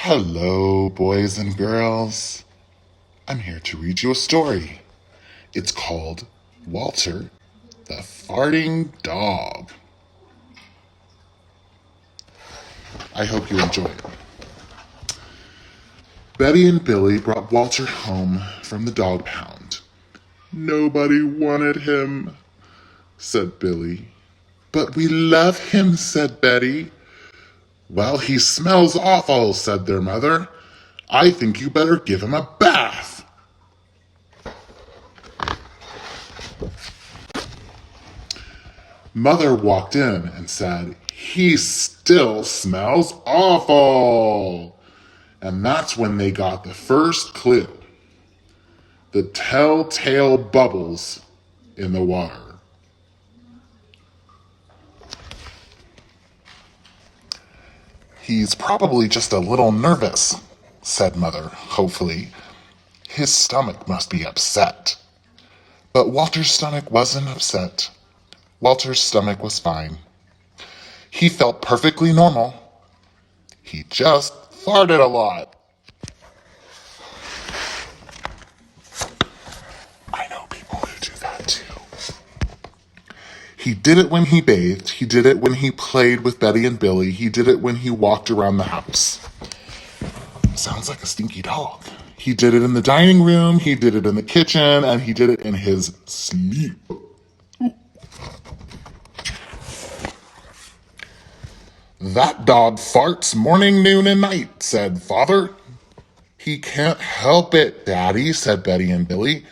Hello, boys and girls. I'm here to read you a story. It's called Walter the Farting Dog. I hope you enjoy it. Betty and Billy brought Walter home from the dog pound. Nobody wanted him, said Billy. But we love him, said Betty. Well, he smells awful, said their mother. I think you better give him a bath. Mother walked in and said, he still smells awful. And that's when they got the first clue. The telltale bubbles in the water. He's probably just a little nervous, said Mother, hopefully. His stomach must be upset. But Walter's stomach wasn't upset. Walter's stomach was fine. He felt perfectly normal. He just farted a lot. I know people who do that too. He did it when he bathed. He did it when he played with Betty and Billy. He did it when he walked around the house. Sounds like a stinky dog. He did it in the dining room, he did it in the kitchen, and he did it in his sleep. That dog farts morning, noon, and night, said Father. He can't help it, Daddy, said Betty and Billy.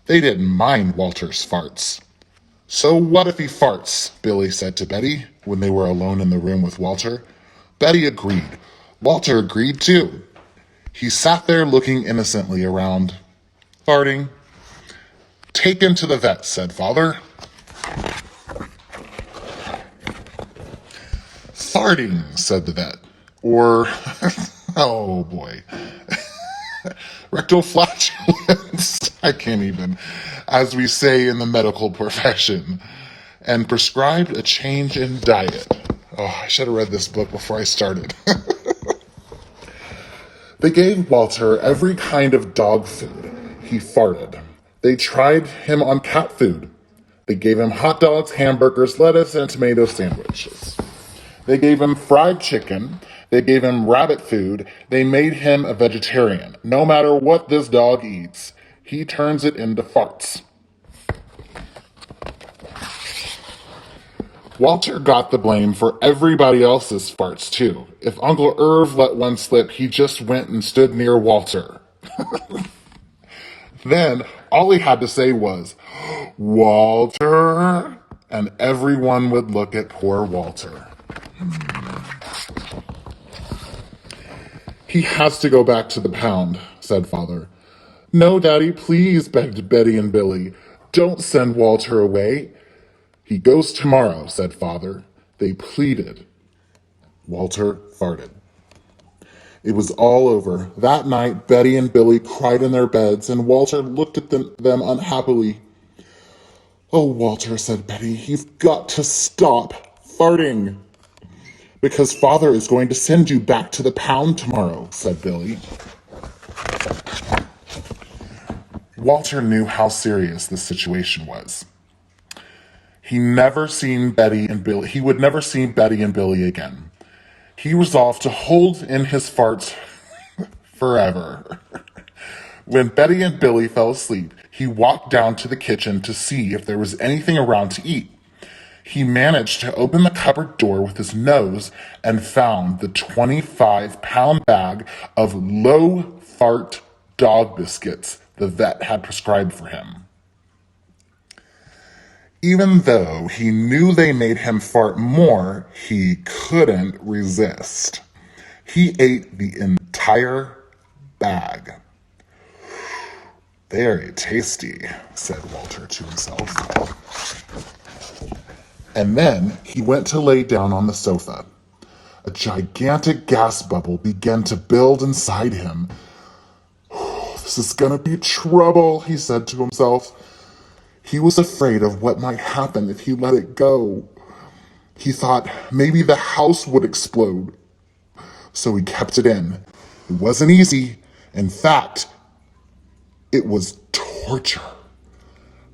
They didn't mind Walter's farts. So what if he farts? Billy said to Betty when they were alone in the room with Walter. Betty agreed. Walter agreed too. He sat there looking innocently around, farting. Take him to the vet, said Father. Farting, said the vet. Or, oh boy, rectal flatulence. I can't even, as we say in the medical profession, and prescribed a change in diet. Oh, I should have read this book before I started. They gave Walter every kind of dog food. He farted. They tried him on cat food. They gave him hot dogs, hamburgers, lettuce, and tomato sandwiches. They gave him fried chicken. They gave him rabbit food. They made him a vegetarian. No matter what this dog eats, he turns it into farts. Walter got the blame for everybody else's farts, too. If Uncle Irv let one slip, he just went and stood near Walter. Then all he had to say was, Walter, and everyone would look at poor Walter. He has to go back to the pound, said Father. No, Daddy, please, begged Betty and Billy. Don't send Walter away. He goes tomorrow, said Father. They pleaded. Walter farted. It was all over. That night, Betty and Billy cried in their beds, and Walter looked at them unhappily. Oh, Walter, said Betty, you've got to stop farting. Because Father is going to send you back to the pound tomorrow, said Billy. Walter knew how serious this situation was. He would never see Betty and Billy again. He resolved to hold in his farts forever. When Betty and Billy fell asleep, he walked down to the kitchen to see if there was anything around to eat. He managed to open the cupboard door with his nose and found the 25-pound bag of low-fart dog biscuits the vet had prescribed for him. Even though he knew they made him fart more, he couldn't resist. He ate the entire bag. Very tasty, said Walter to himself. And then he went to lay down on the sofa. A gigantic gas bubble began to build inside him. This is gonna be trouble, he said to himself. He was afraid of what might happen if he let it go. He thought maybe the house would explode. So he kept it in. It wasn't easy. In fact, it was torture.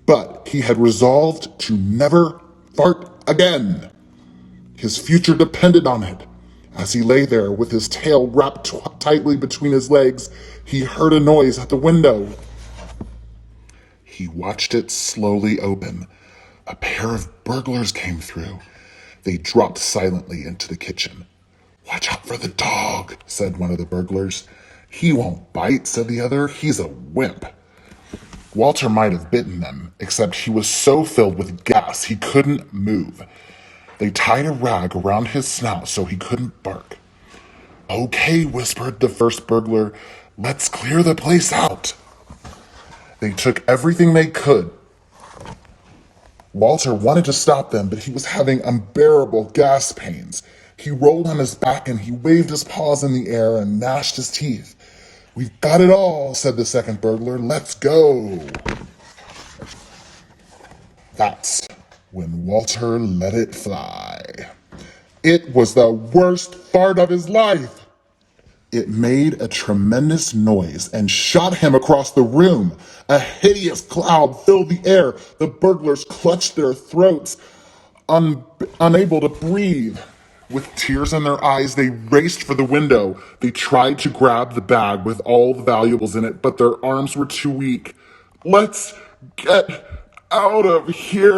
But he had resolved to never fart again. His future depended on it. As he lay there with his tail wrapped tightly between his legs, he heard a noise at the window. He watched it slowly open. A pair of burglars came through. They dropped silently into the kitchen. "Watch out for the dog," said one of the burglars. "He won't bite," said the other. "He's a wimp." Walter might have bitten them, except he was so filled with gas he couldn't move. They tied a rag around his snout so he couldn't bark. "Okay," whispered the first burglar. "Let's clear the place out." They took everything they could. Walter wanted to stop them, but he was having unbearable gas pains. He rolled on his back and he waved his paws in the air and gnashed his teeth. "We've got it all," said the second burglar. "Let's go." That's when Walter let it fly. It was the worst fart of his life. It made a tremendous noise and shot him across the room. A hideous cloud filled the air. The burglars clutched their throats, unable to breathe. With tears in their eyes, they raced for the window. They tried to grab the bag with all the valuables in it, but their arms were too weak. "Let's get out of here."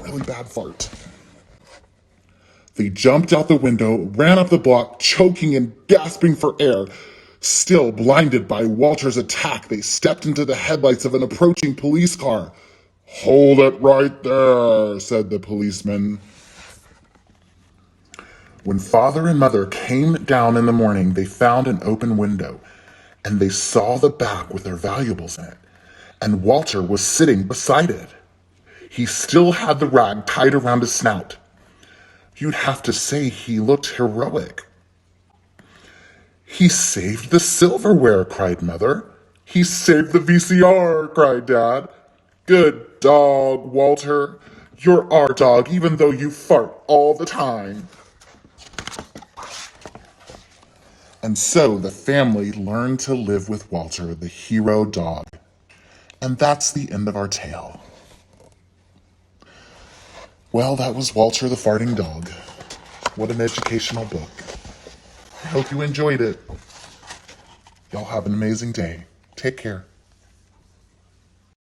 Really bad fart. They jumped out the window, ran up the block, choking and gasping for air. Still blinded by Walter's attack, they stepped into the headlights of an approaching police car. "Hold it right there," said the policeman. When father and mother came down in the morning, they found an open window, and they saw the bag with their valuables in it, and Walter was sitting beside it. He still had the rag tied around his snout. You'd have to say he looked heroic. "He saved the silverware," cried Mother. "He saved the VCR," cried Dad. "Good dog, Walter. You're our dog, even though you fart all the time." And so the family learned to live with Walter, the hero dog. And that's the end of our tale. Well, that was Walter the Farting Dog. What an educational book. I hope you enjoyed it. Y'all have an amazing day. Take care.